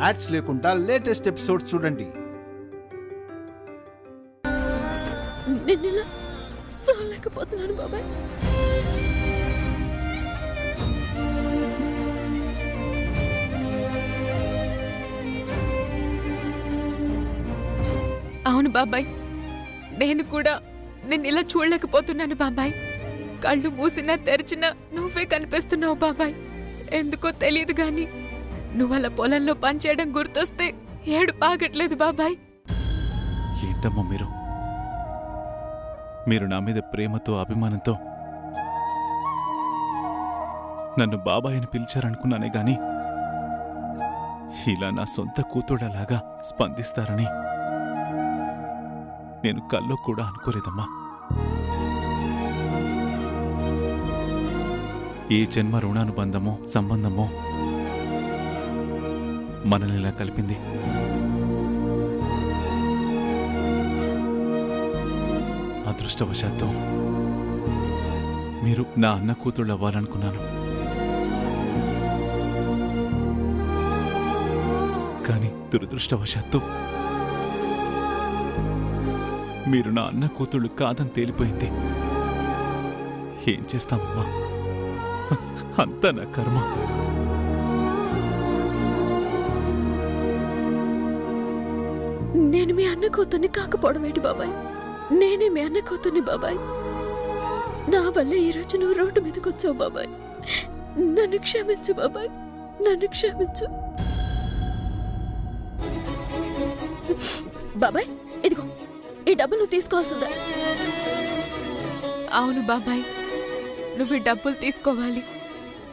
Ads లేకుండా latest episode చూడండి. నిన్నలా సోలేకపోతున్నాను బాబాయ్. అవును బాబాయ్, నేను కూడా నేను ఇలా చూడలేకపోతున్నాను బాబాయ్. కళ్ళు మూసినా తెరిచినా నువ్వే కనిపిస్తున్నావు బాబాయ్. ఎందుకో తెలియదు గాని నువ్వు అలా పొలంలో పనిచేయడం గుర్తొస్తే ఏడు పాగట్లేదు బాబాయ్. ఏంటమ్మా మీరు నా మీద ప్రేమతో అభిమానంతో నన్ను బాబాయ్ అని పిలిచారనుకున్నానే గాని ఇలా నా సొంత కూతుళ్ళలాగా స్పందిస్తారని నేను కల్లో కూడా అనుకోలేదమ్మా. ఏ జన్మ రుణానుబంధమో సంబంధమో మనల్ని ఇలా కలిపింది. అదృష్టవశాత్తు మీరు నా అన్న కూతుళ్ళు అవ్వాలనుకున్నాను. కానీ దురదృష్టవశాత్తు మీరు నా అన్న కూతుళ్ళు కాదని తేలిపోయింది. ఏం చేస్తామమ్మా, అంతా నా కర్మ. నేను మీ అన్న కూతుర్ని కాకపోవడం ఏంటి బాబాయ్? నేనే మీ అన్న కూతుర్ని బాబాయ్. నా వల్ల ఈరోజు నువ్వు రోడ్డు మీదకి వచ్చావు బాబాయ్. నన్ను క్షమించు బాబాయ్, నన్ను క్షమించు బాబాయ్. ఇదిగో ఈ డబ్బులు నువ్వు తీసుకోవాల్సిందా? అవును బాబాయ్, నువ్వు ఈ డబ్బులు తీసుకోవాలి.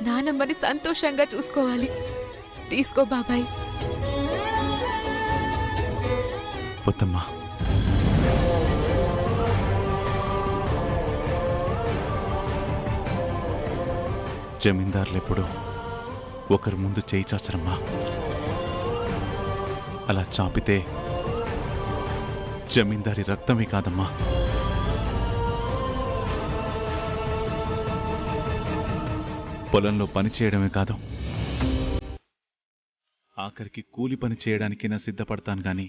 నానమ్మని సంతోషంగా చూసుకోవాలి. తీసుకో బాబాయ్. వద్దమ్మా, జమీందారులెప్పుడు ఒకరి ముందు చేయి చాచరమ్మా. అలా చాపితే జమీందారి రక్తమే కాదమ్మా, పొలంలో పని చేయడమే కాదు, ఆఖరికి కూలి పని చేయడానికైనా సిద్ధపడతాను గాని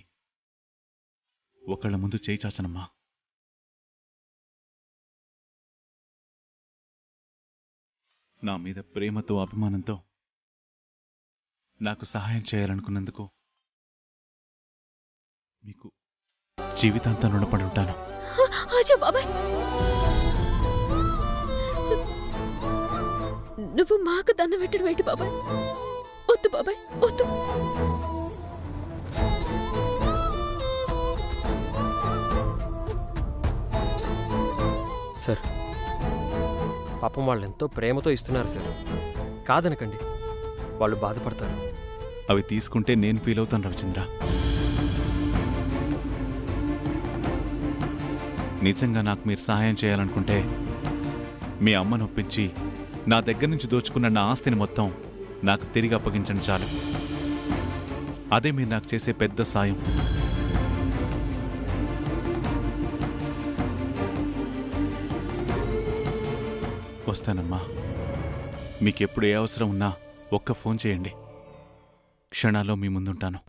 ఒకళ్ళ ముందు చేయి చాచనమ్మా. నా మీద ప్రేమతో అభిమానంతో నాకు సహాయం చేయాలనుకున్నందుకు మీకు జీవితాంతం రుణపడి ఉంటాను. నువ్వు మాకు దండం పెట్టడం ఏంటి బాబాయ్? వద్దు బాబాయ్, వద్దు. సార్, పాపం వాళ్ళు ఎంతో ప్రేమతో ఇస్తున్నారు సార్, కాదనకండి, వాళ్ళు బాధపడతారు. అవి తీసుకుంటే నేను ఫీల్ అవుతాను రవిచంద్ర. నిజంగా నాకు మీరు సహాయం చేయాలనుకుంటే మీ అమ్మను ఒప్పించి నా దగ్గర నుంచి దోచుకున్న నా ఆస్తిని మొత్తం నాకు తిరిగి అప్పగించండి చాలు. అదే మీరు నాకు చేసే పెద్ద సాయం. వస్తానమ్మా. మీకెప్పుడు ఏ అవసరం ఉన్నా ఒక్క ఫోన్ చేయండి, క్షణాల్లో మీ ముందుంటాను.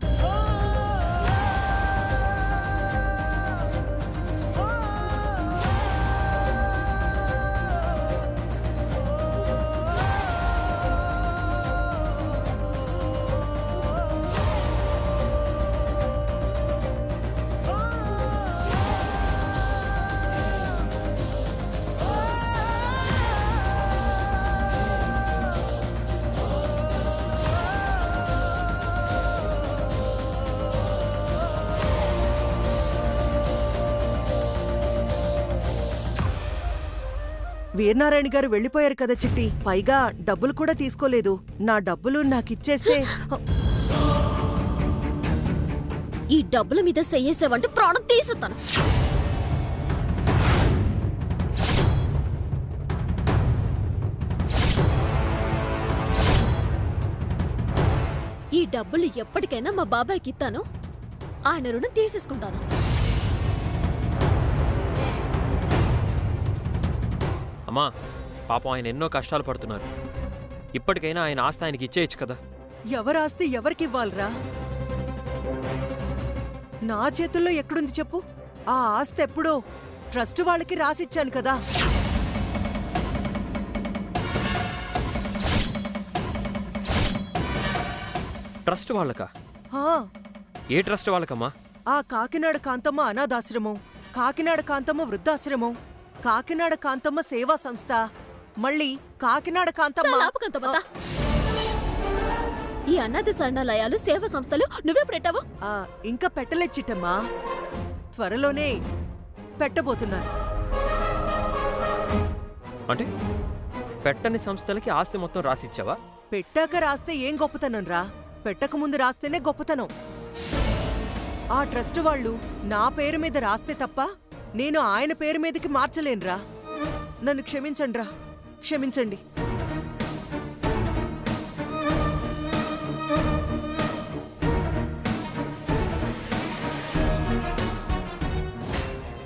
వీరనారాయణ గారు వెళ్ళిపోయారు కదా చిట్టి, పైగా డబ్బులు కూడా తీసుకోలేదు. నా డబ్బులు నాకిచ్చేస్తే ఈ డబ్బుల మీద చెయ్యేసావంటే ప్రాణం తీసేస్తాను. ఈ డబ్బులు ఎప్పటికైనా మా బాబాయ్కి ఇస్తాను, ఆయన రుణం తీసేసుకుంటాను. అమ్మా, పాపం ఆయన ఎన్నో కష్టాలు పడుతున్నారు. ఇప్పటికైనా ఆయన ఆస్తి ఆయనకి ఇచ్చేయచ్చు కదా. ఎవరాస్తి ఎవరికివ్వాలరా? నా చేతుల్లో ఎక్కడుంది చెప్పు? ఆ ఆస్తి ఎప్పుడో ట్రస్ట్ వాళ్ళకి రాసిచ్చాను కదా. ట్రస్ట్ వాళ్ళకా? హా, ఏ ట్రస్ట్ వాళ్ళకమ్మా? ఆ కాకినాడ కాంతమ్మ అనాథాశ్రమం, కాకినాడ కాంతమ్మ వృద్ధాశ్రమం, కాకినాడ కాంతమ్మ సేవా సంస్థ, మళ్ళీ కాకినాడ కాంతమ్మ. ఆపుకంతమత. ఈ అనాథ శరణాలయాలు సేవా సంస్థలు నువ్వెప్పుడు పెట్టావు? ఇంకా పెట్టలేదు చిట్టమ్మా, త్వరలోనే పెట్టబోతున్నాను. అంటే పెట్టని సంస్థలకి ఆస్తి మొత్తం రాసిచ్చావా? పెట్టాక రాస్తే ఏం గొప్పతనం రా, పెట్టక ముందు రాస్తేనే గొప్పతనం. ఆ ట్రస్ట్ వాళ్ళు నా పేరు మీద రాస్తే తప్ప నేను ఆయన పేరు మీదకి మార్చలేనురా. నన్ను క్షమించండిరా, క్షమించండి.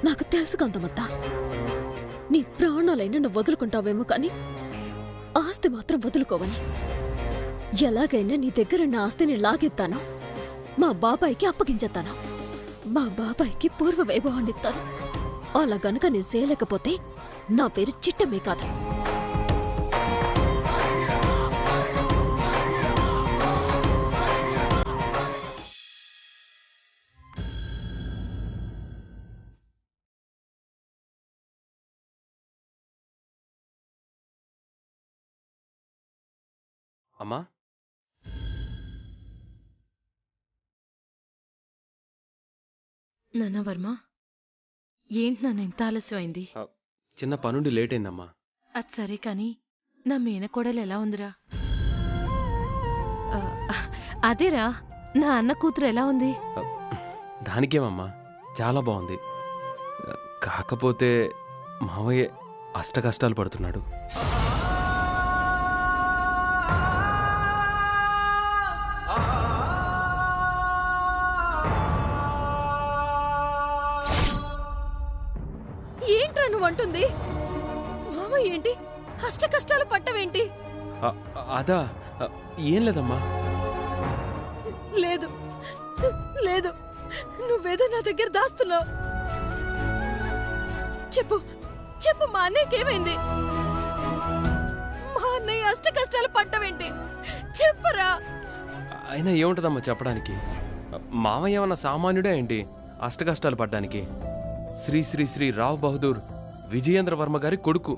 నాకు తెలుసు కాంతమత్త, నీ ప్రాణాలైనా నువ్వు వదులుకుంటావేమో కానీ ఆస్తి మాత్రం వదులుకోవని. ఎలాగైనా నీ దగ్గరున్న ఆస్తిని లాగెత్తాను, మా బాబాయికి అప్పగించేస్తాను. మా బాబాయికి పూర్వ వైభవాన్నిస్తాను. అలా గనుక నేను చేయలేకపోతే నా పేరు చిట్టమే కాదు. అమ్మా, నాన్న వర్మ, ఏంటి నాన్న ఇంత ఆలస్యమైంది? చిన్న పనుండి లేట్ అయిందమ్మా. అది సరే కాని నా మేనకోడలు ఎలా ఉందిరా? అదేరా, నా అన్న కూతురు ఎలా ఉంది? దానికేమమ్మా, చాలా బాగుంది. కాకపోతే మావయ్య అష్ట కష్టాలు పడుతున్నాడు. ఏంట్రా నువ్వు అంటుంది? మామ ఏంటి అష్ట కష్టాలు పట్టవేంటి? అదా, ఏం లేదమ్మా. లేదు లేదు, నువ్వేదో నా దగ్గర దాస్తున్నావు. చెప్పు చెప్పు, మా అన్నయ్యకి ఏమైంది? మా అన్నయ్య అష్ట కష్టాలు పట్టవేంటి? చెప్పరా. అయినా ఏముంటదమ్మా చెప్పడానికి? మావయ్య ఏమన్నా సామాన్యుడే ఏంటి అష్ట కష్టాలు పడ్డానికి? శ్రీ శ్రీ శ్రీ రావ్ బహదూర్ విజయేంద్ర వర్మ గారి కొడుకు,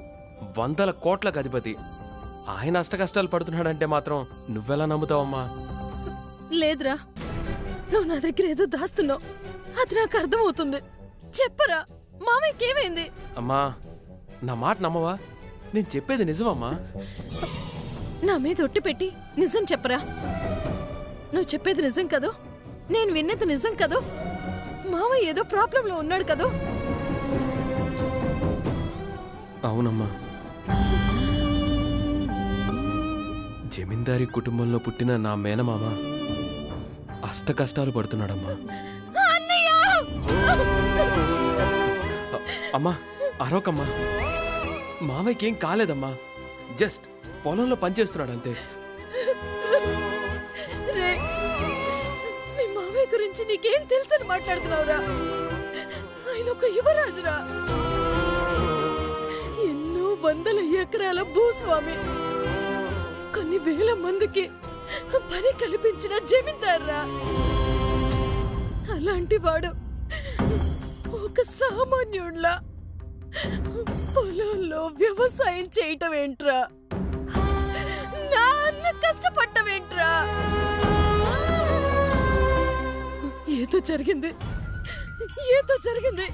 100 కోట్లకు అధిపతి. ఆయన అష్ట కష్టాలు పడుతున్నాడంటే మాత్రం నువ్వెలా నమ్ముతావమ్మా? లేదురా, నువ్వు నా దగ్గర ఏదో దాస్తున్నావు, అది నాకు అర్థమవుతుంది. చెప్పరా, మామయ్యకి ఏమైంది? అమ్మా, నా మాట నమ్మవా? నేను చెప్పేది నిజమమ్మా. నా మీద ఒట్టి పెట్టి నిజం చెప్పరా. నువ్వు చెప్పేది నిజం కదూ? నేను విన్నది నిజం కదూ? మామయ్య ఏదో ప్రాబ్లంలో ఉన్నాడు కదూ? అవునమ్మా, జమీందారీ కుటుంబంలో పుట్టిన నా మేనమామ అష్ట కష్టాలు పడుతున్నాడమ్మా. అమ్మా, అరవకమ్మా. మామయ్యకేం కాలేదమ్మా, జస్ట్ పొలంలో పనిచేస్తున్నాడు అంతే. మీ మామయ్య గురించి నీకేం తెలుసని మాట్లాడుతున్నావురా? ఆయన ఒక యువరాజురా, ఎన్నో వందల ఎకరాల భూస్వామి, కొన్ని వేల మందికి పని కల్పించిన జమీందారురా. అలాంటి వాడు ఒక సామాన్యుడిలా పొలంలో వ్యవసాయం చేయటం ఏంట్రా? నా అన్న కష్టపడటమేంట్రా? ఏదో జరిగింది, ఏదో జరిగింది.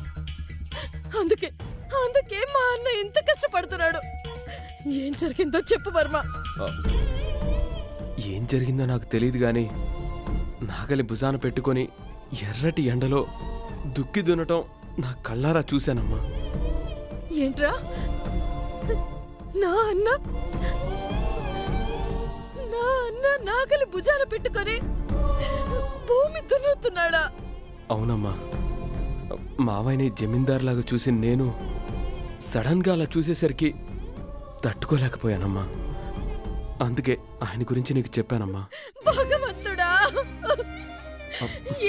అందుకే అందుకే మా అన్న ఇంత కష్టపడుతున్నాడు. ఏం జరిగిందో చెప్పు వర్మ. ఏం జరిగిందో నాకు తెలియదు గాని నాగలి భుజాన పెట్టుకొని ఎర్రటి ఎండలో దుక్కి దున్నటం నా కళ్ళారా చూశానమ్మా. ఏంట్రా, నా అన్న నాగలి భుజాన పెట్టుకొని భూమి దున్నుతున్నాడా? అవునమ్మా, మావయ్యని జమీందారులాగా చూసి నేను సడన్ గా అలా చూసేసరికి తట్టుకోలేకపోయానమ్మా. అందుకే ఆయన గురించి నీకు చెప్పానమ్మా. భగవంతుడా,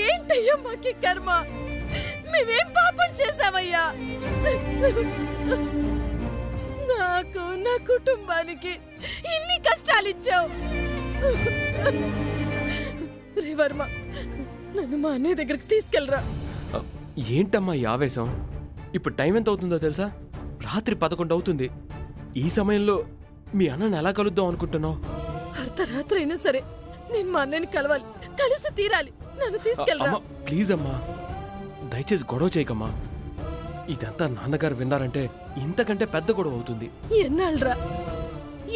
ఏంట అయ్యమ్మకి కర్మ, మేమేం పాపం చేశామయ్యా? నాకు నా కుటుంబానికి ఇన్ని కష్టాలిచ్చావు. రే వర్మ, నన్ను మా అన్నయ్య దగ్గరికి తీసుకెళ్ళరా. ఏంటమ్మా ఈ ఆవేశం? ఇప్పుడు టైం ఎంత అవుతుందో తెలుసా? రాత్రి 11 అవుతుంది. ఈ సమయంలో మీ అన్నని ఎలా కలుద్దాం అనుకుంటున్నావు? అర్ధరాత్రి అయినా సరే నేను మా అన్నయ్యని కలవాలి, కలిసి తీరాలి. నన్ను తీసుకెళ్ళరా. అమ్మా ప్లీజ్ అమ్మా, దయచేసి గొడవ చేయకమ్మా. ఇదంతా నాన్నగారు విన్నారంటే ఇంతకంటే పెద్ద గొడవ అవుతుంది. ఎన్నాళ్ళురా,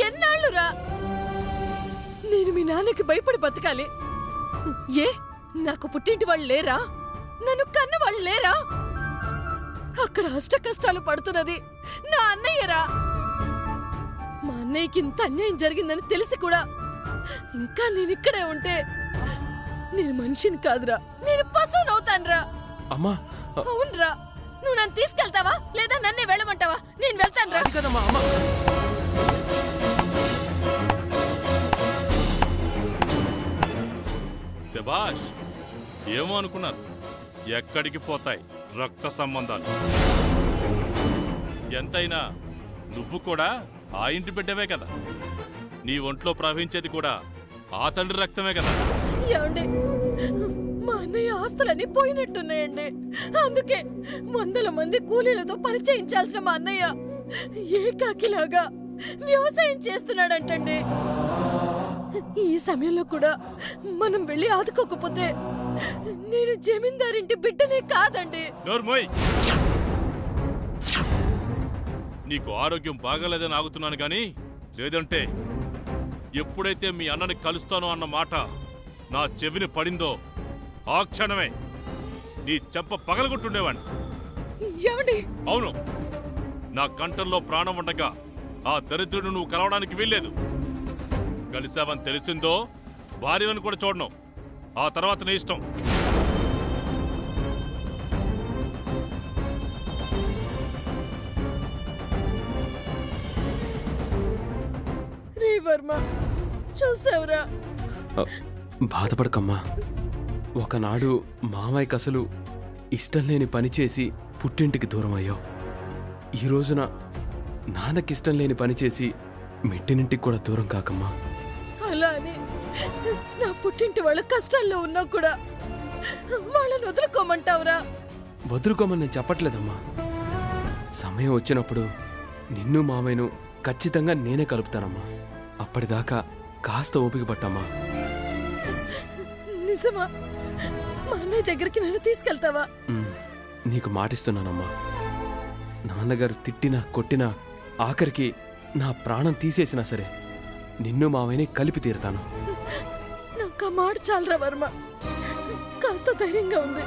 ఎన్నాళ్ళురా నేను మీ నాన్నకి భయపడి బతకాలి? ఏ నాకు పుట్టింటి వాళ్ళు లేరా? నన్ను కన్న వాళ్ళు లేరా? అక్కడ అష్ట కష్టాలు పడుతున్నది నా అన్నయ్యరా. మా అన్నయ్యకి ఇంత అన్యాయం జరిగిందని తెలిసి కూడా ఇంకా నేనిక్కడే ఉంటే నేను మనిషిని కాదురా, నేను పశువునవుతానురా. అమ్మా అవునరా, నువ్వు నన్ను తీసుకెళ్తావా లేదా నన్నే వెళ్ళమంటావా? నేను వెళ్తానురా. అది కదమ్మా అమ్మా. శభాష్, ఏమో అనుకున్నారు, ఎక్కడికి పోతాయి రక్త సంబంధాలు. ఎంతైనా నువ్వు కూడా ఆ ఇంటి బిడ్డవే కదా, నీ ఒంట్లో ప్రవహించేది కూడా ఆ తండ్రి రక్తమే కదా. ఏమండి, మా అన్నయ్య ఆస్తులన్నీ పోయినట్టున్నాయండి. అందుకే 100 మంది కూలీలతో పని చేయించాల్సిన మా అన్నయ్య ఏకాకిలాగా వ్యవసాయం చేస్తున్నాడంటండి. ఈ సమయంలో కూడా మనం వెళ్ళి ఆదుకోకపోతే నేను జమీందారింటి బిడ్డనే కాదండి. నోర్మోయ్, నీకు ఆరోగ్యం బాగాలేదని ఆగుతున్నాను గాని, లేదంటే ఎప్పుడైతే మీ అన్నని కలుస్తానో అన్న మాట నా చెవిని పడిందో ఆ క్షణమే నీ చెంప పగలగొట్టుండేవాణ్ణి. ఏమండి? అవును, నా కంఠంలో ప్రాణం ఉండగా ఆ దరిద్రుడు నువ్వు కలవడానికి వీల్లేదు. కలిసావని తెలిసిందో భార్యవని కూడా చూడను. ఆ తర్వాత నీ ఇష్టం. రే వర్మ, చూసావురా? బాధపడకమ్మా. ఒకనాడు మామయ్యకి అసలు ఇష్టం లేని పని చేసి పుట్టింటికి దూరం అయ్యావు. ఈ రోజున నాన్నకిష్టం లేని పని చేసి మెట్టినింటికి కూడా దూరం కాకమ్మా. అలా అని నా పుట్టింటి వాళ్ళ కష్టాల్లో ఉన్నా కూడా వాళ్ళని వదులుకోమంటావురా? వదులుకోమని నేను చెప్పట్లేదమ్మా. సమయం వచ్చినప్పుడు నిన్ను మామయ్యను ఖచ్చితంగా నేనే కలుపుతానమ్మా. అప్పటిదాకా కాస్త ఓపిక పట్టమ్మా. నిజమా? మా అన్నయ్య దగ్గరికి నన్ను తీసుకెళ్తావా? నీకు మాటిస్తున్నానమ్మా. నాన్నగారు తిట్టినా కొట్టినా ఆఖరికి నా ప్రాణం తీసేసినా సరే నిన్ను మామయ్యని కలిపి తీరుతాను. నాకు ఆ మాట చాలరా వర్మ, కాస్త ధైర్యంగా ఉంది.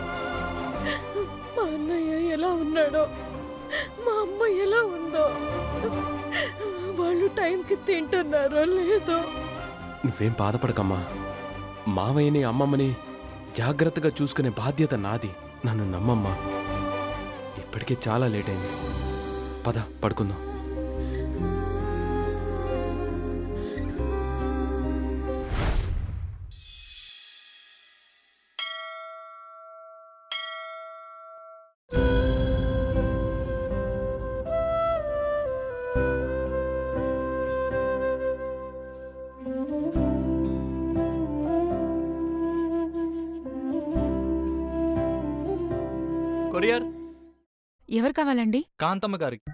మా అన్నయ్య ఎలా ఉన్నాడో, మా అమ్మ ఎలా ఉందో, వాళ్ళు టైంకి తింటున్నారో లేదో. నువ్వేం బాధపడకమ్మా. మావయ్యని అమ్మమ్మని జాగ్రత్తగా చూసుకునే బాధ్యత నాది. నన్ను నమ్మమ్మా. ఇప్పటికే చాలా లేట్ అయింది. పద పడుకుందాం. కొరియర్ ఎవరు కావాలండి? కాంతమ్మ గారికి.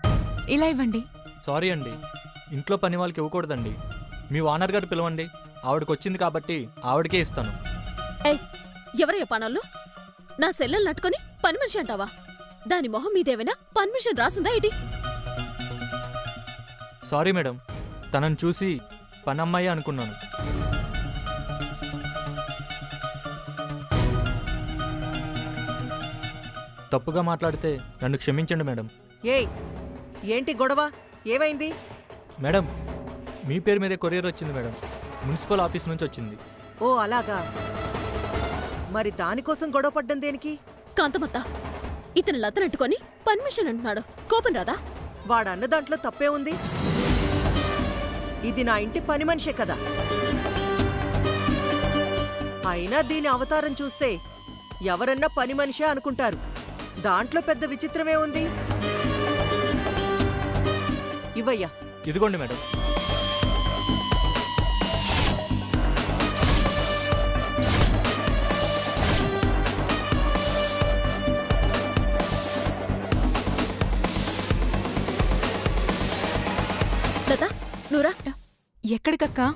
ఇలా ఇవ్వండి. సారీ అండి, ఇంట్లో పని వాళ్ళకి ఇవ్వకూడదండి. మీ ఓనర్ గారు పిలవండి. ఆవిడకి వచ్చింది కాబట్టి ఆవిడకే ఇస్తాను. ఎవరయ్య పనులు? నా సెల్లెలు నట్టుకొని పని మనిషి అంటావా? దాని మొహం మీదేమైనా పర్మిషన్ రాసుందా ఏంటి? సారీ మేడం, తనను చూసి పనమ్మాయి అనుకున్నాను. తప్పుగా మాట్లాడితే నన్ను క్షమించండి మేడం. ఏయ్, ఏంటి గొడవ? ఏమైంది? మేడం, మీ పేరు మీదే కొరియర్ వచ్చింది మేడం. మున్సిపల్ ఆఫీస్ నుంచి వచ్చింది. ఓ అలాగా? మరి దానికోసం గొడవ పడ్డం దేనికి? కాంతమత్త, ఇతను లతనట్టుకొని పర్మిషన్ అంటున్నాడు. కోపం రాదా? వాడన్న దాంట్లో తప్పే ఉంది. ఇది నా ఇంటి పని మనిషే కదా. అయినా దీని అవతారం చూస్తే ఎవరన్నా పని మనిషే అనుకుంటారు. దాంట్లో పెద్ద విచిత్రమే ఉంది. ఇవయ్యా. ఇదిగోండి మేడం. లత నువ్వురా. ఎక్కడికక్కా?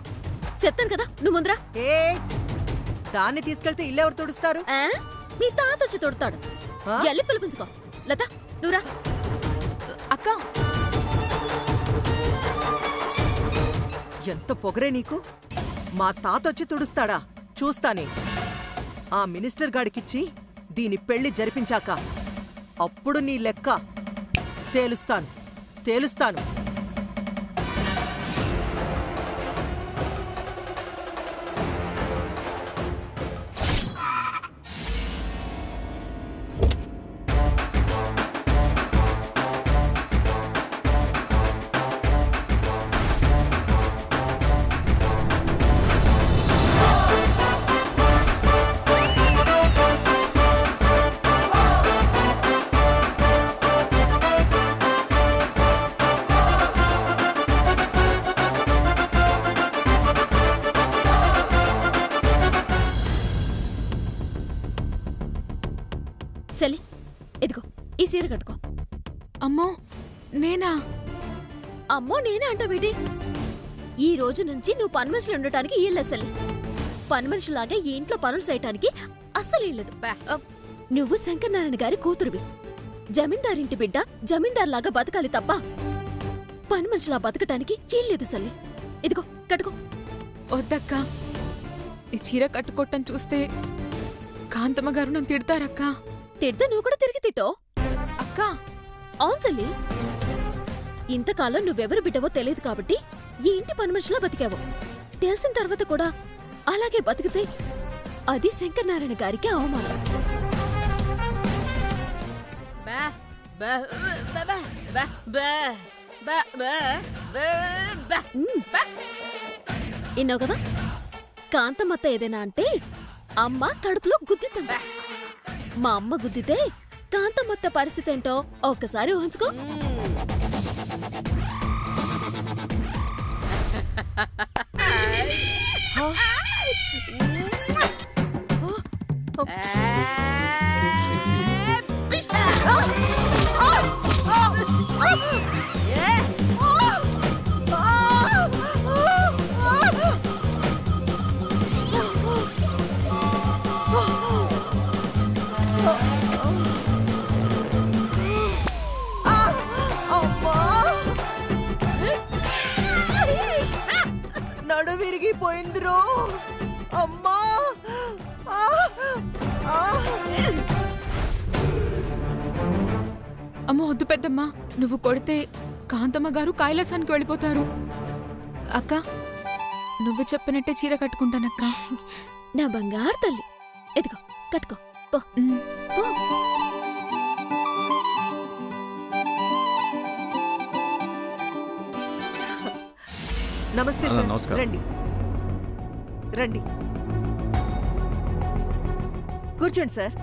చెప్తాను కదా, నువ్వు ముందురా. ఏ దాన్ని తీసుకెళ్తే ఇల్లెవరు తుడుస్తారు? మీ తాత వచ్చి తొడతాడు. ఎల్లి పిలిపించుకో. లత నువ్వురా. అక్క, ఎంత పొగరే నీకు! మా తాతొచ్చి తుడుస్తాడా? చూస్తానే. ఆ మినిస్టర్ గాడికిచ్చి దీని పెళ్లి జరిపించాక అప్పుడు నీ లెక్క తేలుస్తాను. సెలి, ఇదిగో ఈ సీర కట్టుకో. అమ్మో నేనా? అమ్మో నేనే అంటావేటి? ఈ రోజు నుంచి నువ్వు పని మనుషులు ఉండటానికి వీళ్ళు అసలు పని మనుషులాగే ఈ ఇంట్లో పనులు చేయటానికి అస్సలు వీళ్ళదు. నువ్వు శంకరనారాయణ గారి కూతురువి. జమీందారింటి బిడ్డ జమీందార్లాగా బతకాలి తప్ప పని మనుషులా బతకటానికి వీల్లేదు సల్లి. ఇదిగో కట్టుకో. వద్దక్క, ఈ చీర కట్టుకోవటం చూస్తే కాంతమ్మ గారు నన్ను తిడతారక్క. తిడితే నువ్వు కూడా తిరిగి తిట్టో. అక్క, అవును సల్లి, ఇంతకాలం నువ్వెవరు బిడ్డవో తెలియదు కాబట్టి ఈ ఇంటి పని మనుషులా బతికావు. తెలిసిన తర్వాత కూడా అలాగే బతికితే అది శంకరనారాయణ గారికి అవమానం. ఇన్నావు కదా, కాంతమ్మత్త ఏదైనా అంటే అమ్మ కడుపులో గుద్దిద్దంట. మా అమ్మ గుద్దితే కాంతమ్మత్త పరిస్థితి ఏంటో ఒక్కసారి ఊహించుకో. నడు విరిగిపోయిందిరో అమ్మా. అమ్మో వద్దు పెద్దమ్మా, నువ్వు కొడితే కాంతమ్మ గారు కైలాసానికి వెళ్ళిపోతారు. అక్క, నువ్వు చెప్పినట్టే చీర కట్టుకుంటానక్క. నా బంగారు తల్లి, ఎదిగో కట్టుకో. పో. పో. నమస్తే సార్. రండి రండి, కూర్చోండి సార్.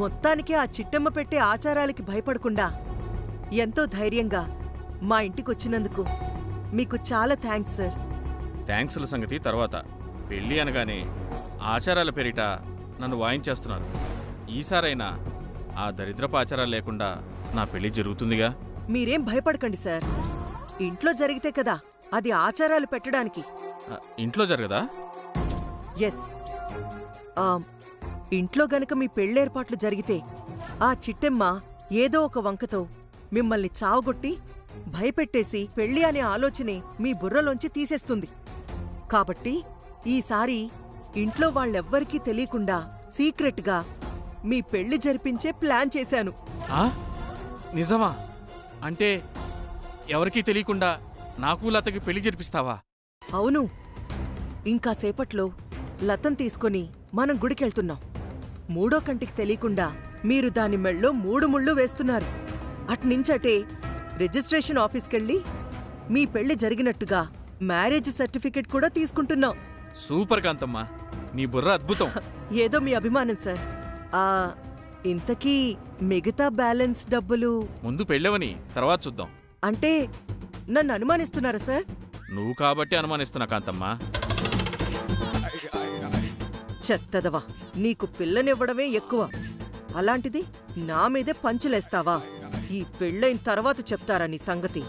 మొత్తానికి ఆ చిట్టమ్మ పెట్టే ఆచారాలకి భయపడకుండా ఎంతో ధైర్యంగా మా ఇంటికొచ్చినందుకు మీకు చాలా థ్యాంక్స్ సార్. థ్యాంక్స్ల సంగతి తర్వాత. పెళ్ళి అనగానే ఆచారాల పేరిట నన్ను వాయించేస్తున్నారు. ఈసారైనా ఆ దరిద్రపు ఆచారాలు లేకుండా నా పెళ్లి జరుగుతుందిగా. మీరేం భయపడకండి సార్. ఇంట్లో జరిగితే కదా అది ఆచారాలు పెట్టడానికి. ఇంట్లో జరగదా? ఎస్. ఇంట్లో గనక మీ పెళ్ళేర్పాట్లు జరిగితే ఆ చిట్టెమ్మ ఏదో ఒక వంకతో మిమ్మల్ని చావగొట్టి భయపెట్టేసి పెళ్ళి అనే ఆలోచనే మీ బుర్రలోంచి తీసేస్తుంది. కాబట్టి ఈసారి ఇంట్లో వాళ్ళెవ్వరికీ తెలియకుండా సీక్రెట్గా మీ పెళ్లి జరిపించే ప్లాన్ చేశాను. నిజమా? అంటే ఎవరికీ తెలియకుండా నాకు లతకి పెళ్లి జరిపిస్తావా? అవును. ఇంకా సేపట్లో లతం తీసుకొని మనం గుడికెళ్తున్నాం. మూడో కంటికి తెలియకుండా మీరు దాని మెళ్ళో 3 ముళ్ళు వేస్తున్నారు. అట్నుంచటే రిజిస్ట్రేషన్ ఆఫీస్కెళ్ళి మీ పెళ్లి జరిగినట్టుగా మ్యారేజ్ సర్టిఫికెట్ కూడా తీసుకుంటున్నాం. సూపర్ కాంతమ్మ, నీ బుర్ర అద్భుతం. ఏదో మీ అభిమానం సార్. ఆ ఇంతకీ మిగతా బ్యాలెన్స్ డబ్బులు ముందు పెళ్ళవని తర్వాత చూద్దాం. అంటే నన్ను అనుమానిస్తున్నారా సార్? నువ్వు కాబట్టి అనుమానిస్తున్నా కాంతమ్మ. చెత్తదవా, నీకు పిల్లనివ్వడమే ఎక్కువ. అలాంటిది నా మీదే పంచులేస్తావా? ఈ పెళ్ళైన తర్వాత చెప్తారా నీ సంగతి?